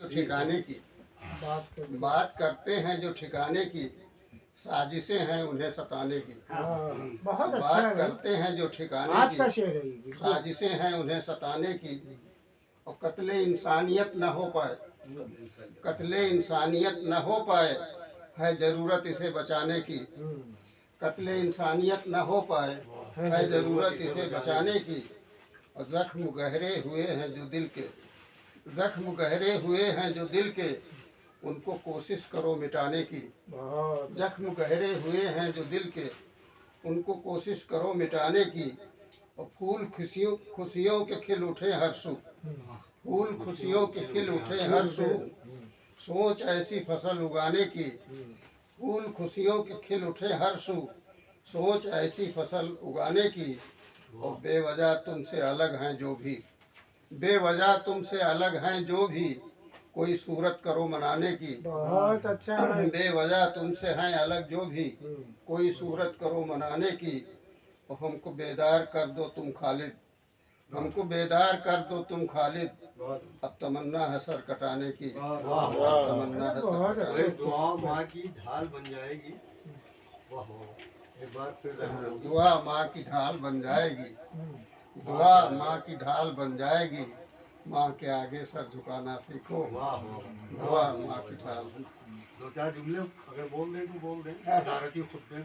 तो ठिकाने की, बात करते हैं जो ठिकाने की, साजिशें हैं उन्हें सताने की। बहुत अच्छा बात है भाई। करते हैं जो ठिकाने आज का की, शेर है ये, बिल्कुल। साजिशें हैं उन्हें सताने की, और कत्ले इंसानियत न हो पाए, कत्ले इंसानियत न हो पाए, है ज़रूरत इसे बचाने की। कत्ले इंसानियत न हो पाए, है ज़रूरत इसे बचाने की। और ज़ख्म गहरे हुए हैं जो दिल के, ज़ख्म गहरे हुए हैं जो दिल के, उनको कोशिश करो मिटाने की। जख्म गहरे हुए हैं जो दिल के, उनको कोशिश करो मिटाने की। और फूल खुशियों खुशियों के खिल उठे हर सू, फूल खुशियों के खिल उठे हर सू, सोच ऐसी फसल उगाने की। फूल खुशियों के खिल उठे हर सू, सोच ऐसी फसल उगाने की। और बेवजह तुमसे अलग हैं जो भी, बेवजह तुमसे अलग हैं जो भी, कोई सूरत करो मनाने की। बहुत अच्छा है। बेवजह तुमसे हैं अलग जो भी, कोई सूरत करो मनाने की। और हमको बेदार कर दो तुम खालिद, हमको बेदार कर दो तुम खालिद, अब तमन्ना है सर कटाने की। अब तमन्ना है सर कटाने की। दुआ माँ की ढाल बन जाएगी। वाह, एक बार फिर दुआ माँ की ढाल बन जाएगी, दुआ माँ की ढाल बन जाएगी। माँ के आगे सर झुकाना सीखो, दुआ माँ की ढाल। दो चार जुमले अगर बोल दें तो बोल दें, खुद के